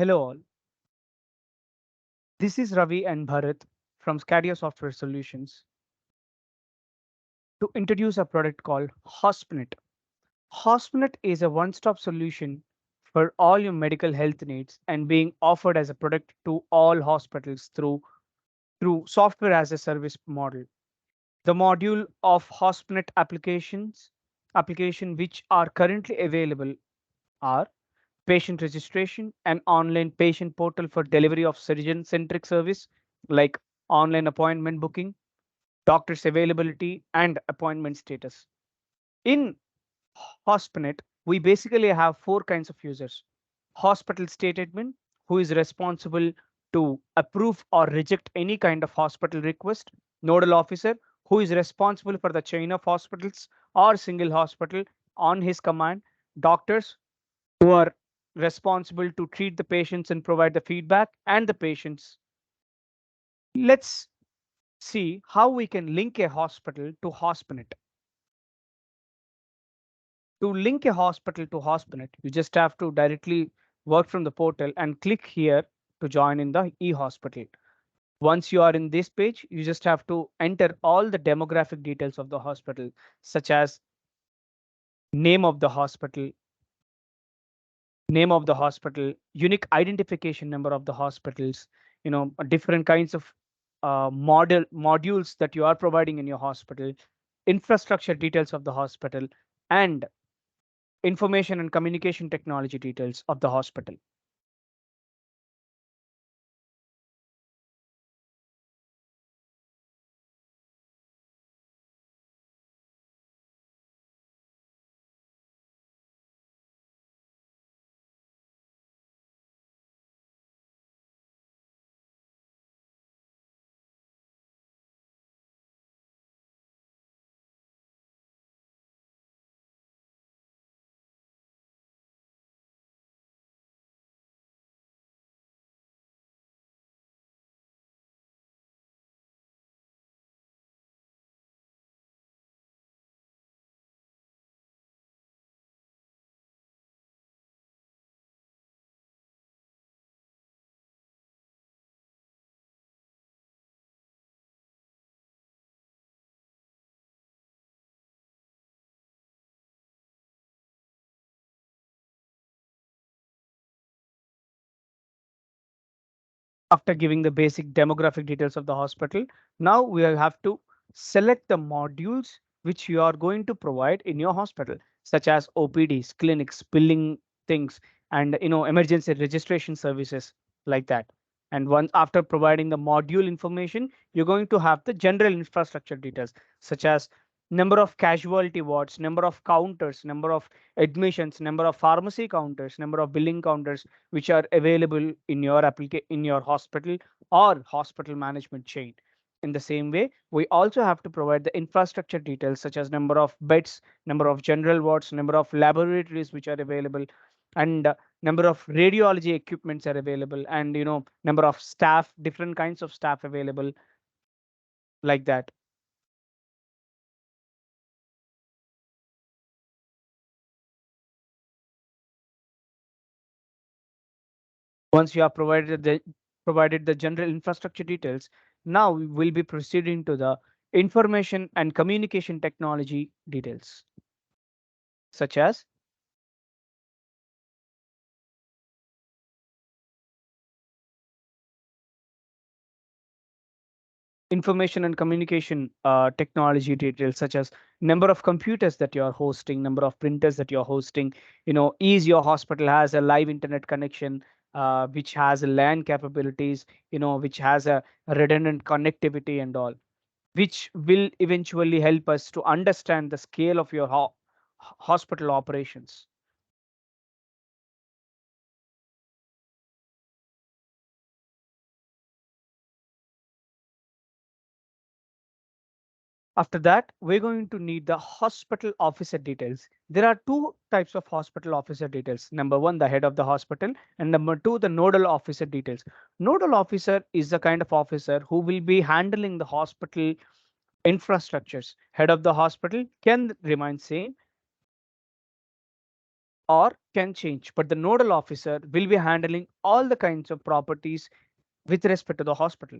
Hello all, this is Ravi and Bharat from Scadea Software Solutions to introduce a product called HosPnet. HosPnet is a one-stop solution for all your medical health needs and being offered as a product to all hospitals through software as a service model. The module of HosPnet application which are currently available are patient registration, an online patient portal for delivery of surgeon-centric service like online appointment booking, doctor's availability, and appointment status. In HosPnet, we basically have four kinds of users. Hospital state admin, who is responsible to approve or reject any kind of hospital request. Nodal officer, who is responsible for the chain of hospitals or single hospital on his command. Doctors, who are responsible to treat the patients and provide the feedback and the patients. Let's see how we can link a hospital to HosPnet. To link a hospital to HosPnet, you just have to directly work from the portal and click here to join in the e-hospital. Once you are in this page, you just have to enter all the demographic details of the hospital, such as name of the hospital, unique identification number of the hospitals, different kinds of modules that you are providing in your hospital, infrastructure details of the hospital, and information and communication technology details of the hospital. After giving the basic demographic details of the hospital, now we have to select the modules which you are going to provide in your hospital, such as OPDs, clinics, billing things, and emergency registration services like that. And once after providing the module information, you're going to have the general infrastructure details, such as number of casualty wards, number of counters, number of admissions, number of pharmacy counters, number of billing counters, which are available in your in your hospital or hospital management chain. In the same way, we also have to provide the infrastructure details such as number of beds, number of general wards, number of laboratories which are available, and number of radiology equipments are available, and number of staff, different kinds of staff available, like that. Once you have provided the general infrastructure details, now we will be proceeding to the information and communication technology details, such as information and communication technology details, such as number of computers that you are hosting, number of printers that you are hosting. Is your hospital has a live internet connection, which has a LAN capabilities, which has a redundant connectivity and all, which will eventually help us to understand the scale of your hospital operations. After that, we're going to need the hospital officer details. There are two types of hospital officer details. Number one, the head of the hospital, and number two, the nodal officer details. Nodal officer is the kind of officer who will be handling the hospital infrastructures. Head of the hospital can remain same. or can change, but the nodal officer will be handling all the kinds of properties with respect to the hospital.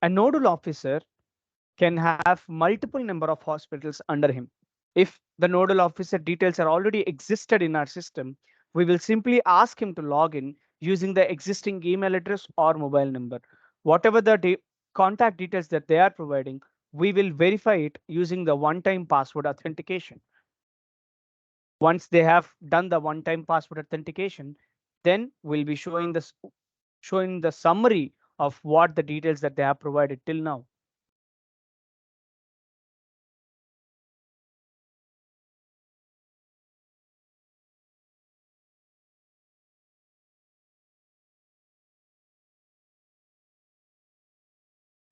A nodal officer can have multiple number of hospitals under him. If the nodal officer details are already existed in our system, we will simply ask him to log in using the existing email address or mobile number. Whatever the contact details that they are providing, we will verify it using the one-time password authentication. Once they have done the one-time password authentication, then we'll be showing the summary of what the details that they have provided till now.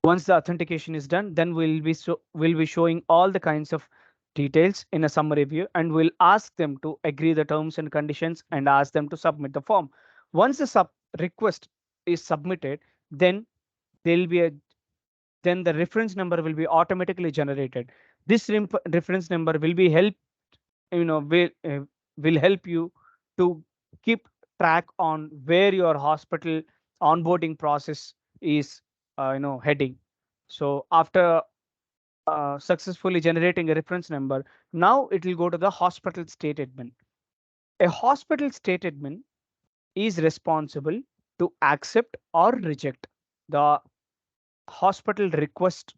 Once the authentication is done, then we'll be showing all the kinds of details in a summary view, and we'll ask them to agree the terms and conditions and ask them to submit the form. Once the request is submitted, then there'll be a then the reference number will be automatically generated. This reference number will be help you know will help you to keep track on where your hospital onboarding process is heading. So after successfully generating a reference number, now it will go to the hospital state admin. A hospital state admin is responsible to accept or reject the hospital request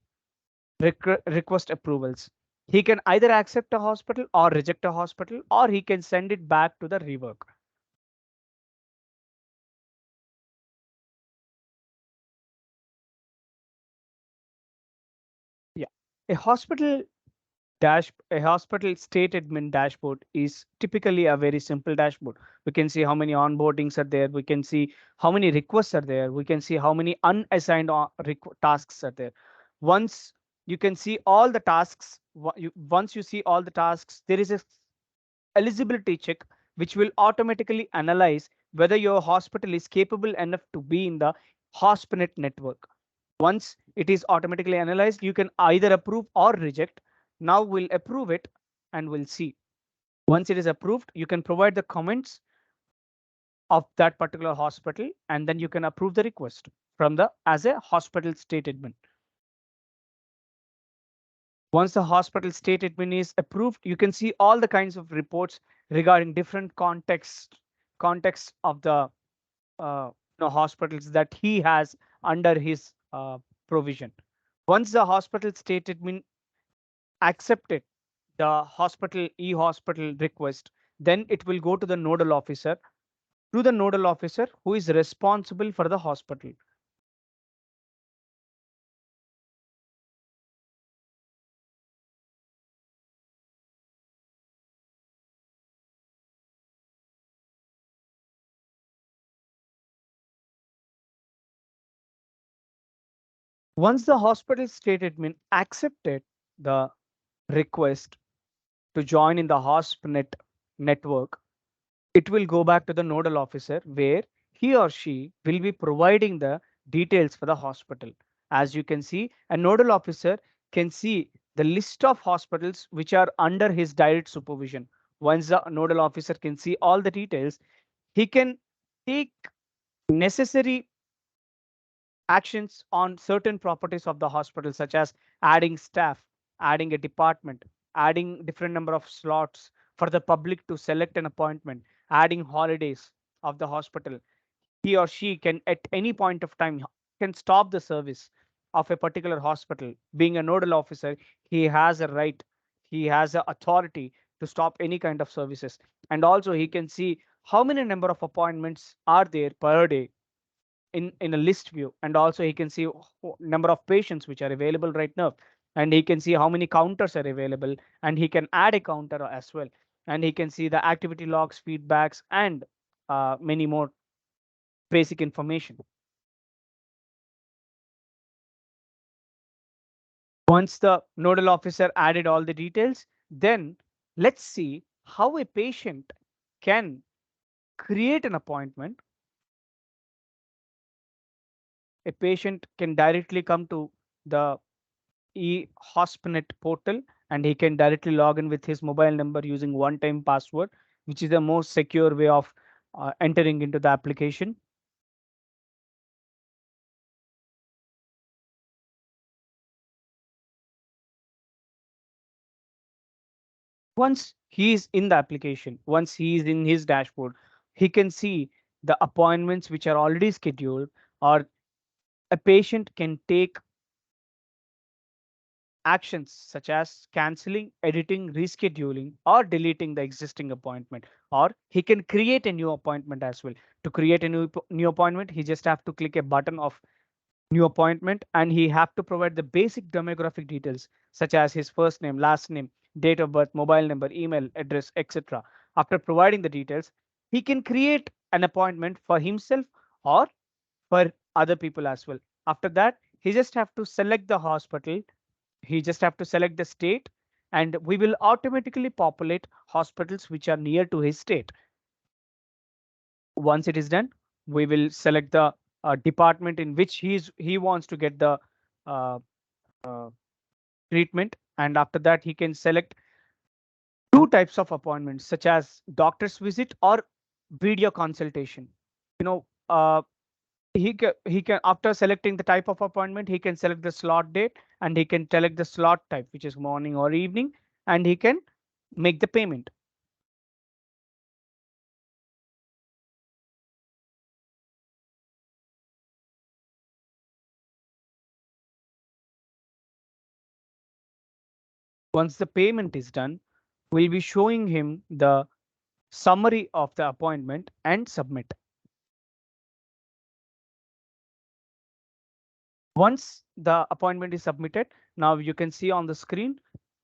approvals. He can either accept a hospital or reject a hospital, or he can send it back to the rework. Yeah. A hospital state admin dashboard is typically a very simple dashboard. We can see how many onboardings are there. We can see how many requests are there. We can see how many unassigned tasks are there. Once you can see all the tasks, once you see all the tasks, there is a eligibility check which will automatically analyze whether your hospital is capable enough to be in the HosPnet network. Once it is automatically analyzed, you can either approve or reject. Now we'll approve it and we'll see. Once it is approved, you can provide the comments of that particular hospital, and then you can approve the request from the as a hospital state admin. Once the hospital state admin is approved, you can see all the kinds of reports regarding different context of the hospitals that he has under his provision. Once the hospital state admin accepted the hospital e-hospital request, then it will go to the nodal officer, who is responsible for the hospital. Once the hospital state admin accepted the request to join in the HosPnet network, it will go back to the nodal officer where he or she will be providing the details for the hospital. As you can see, a nodal officer can see the list of hospitals which are under his direct supervision. Once the nodal officer can see all the details, he can take necessary actions on certain properties of the hospital, such as adding staff, adding a department, adding different number of slots for the public to select an appointment, adding holidays of the hospital. He or she can at any point of time can stop the service of a particular hospital. Being a nodal officer, he has a right, he has a authority to stop any kind of services. And also he can see how many number of appointments are there per day in a list view, and also he can see number of patients which are available right now, and he can see how many counters are available, and he can add a counter as well, and he can see the activity logs, feedbacks, and many more. basic information. Once the nodal officer added all the details, then let's see how a patient can create an appointment. A patient can directly come to the HosPnet portal and he can directly log in with his mobile number using one-time password, which is the most secure way of entering into the application. Once he is in the application, once he is in his dashboard, he can see the appointments which are already scheduled, or a patient can take actions such as canceling, editing, rescheduling, or deleting the existing appointment. Or he can create a new appointment as well. To create a new appointment, he just have to click a button of new appointment and he have to provide the basic demographic details such as his first name, last name, date of birth, mobile number, email address, etc. After providing the details, he can create an appointment for himself or for other people as well. After that, he just have to select the hospital, he just have to select the state, and we will automatically populate hospitals which are near to his state. Once it is done, we will select the department in which he wants to get the uh, uh, treatment, and after that he can select two types of appointments such as doctor's visit or video consultation. You know, he can after selecting the type of appointment, he can select the slot date and he can select the slot type, which is morning or evening, and he can make the payment. Once the payment is done, we'll be showing him the summary of the appointment and submit. Once the appointment is submitted, now you can see on the screen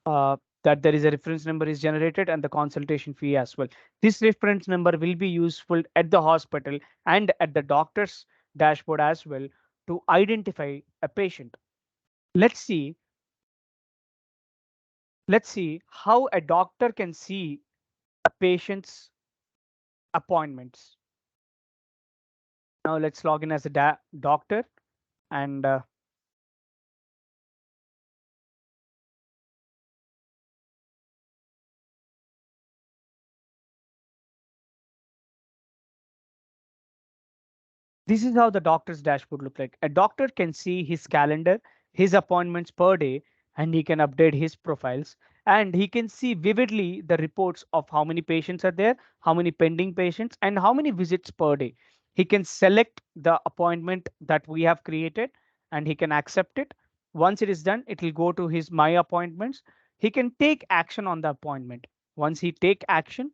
that there is a reference number is generated and the consultation fee as well. This reference number will be useful at the hospital and at the doctor's dashboard as well to identify a patient. Let's see, let's see how a doctor can see a patient's appointments. Now let's log in as a doctor and this is how the doctor's dashboard look like. A doctor can see his calendar, his appointments per day, and he can update his profiles. And he can see vividly the reports of how many patients are there, how many pending patients, and how many visits per day. He can select the appointment that we have created and he can accept it. Once it is done, it will go to his my appointments. He can take action on the appointment. Once he take action,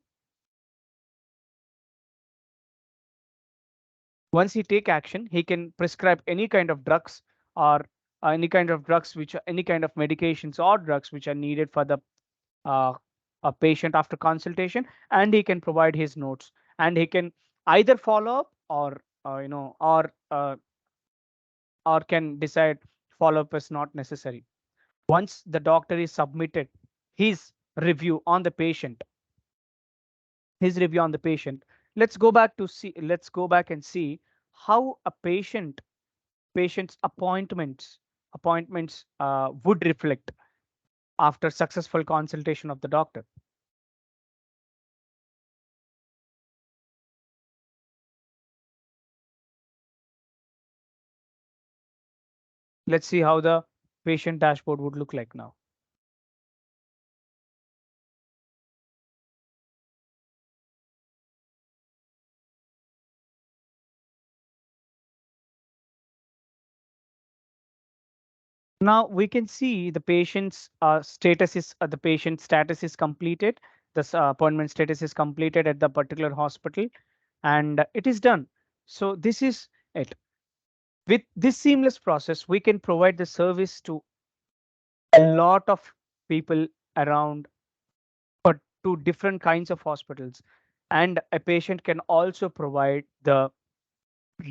once he take action, he can prescribe any kind of drugs or any kind of drugs which are any kind of medications or drugs which are needed for the uh, a patient after consultation, and he can provide his notes and he can either follow up or or can decide follow up is not necessary. Once the doctor is submitted his review on the patient, his review on the patient, let's go back and see how a patient's appointments would reflect after successful consultation of the doctor. Let's see how the patient dashboard would look like now. Now we can see the patient's status is the patient status is completed. This appointment status is completed at the particular hospital, and it is done. So this is it. With this seamless process, we can provide the service to a lot of people around, but to different kinds of hospitals. And a patient can also provide the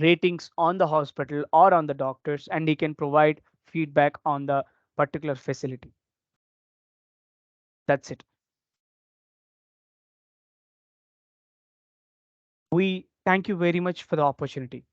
ratings on the hospital or on the doctors, and he can provide feedback on the particular facility. That's it. We thank you very much for the opportunity.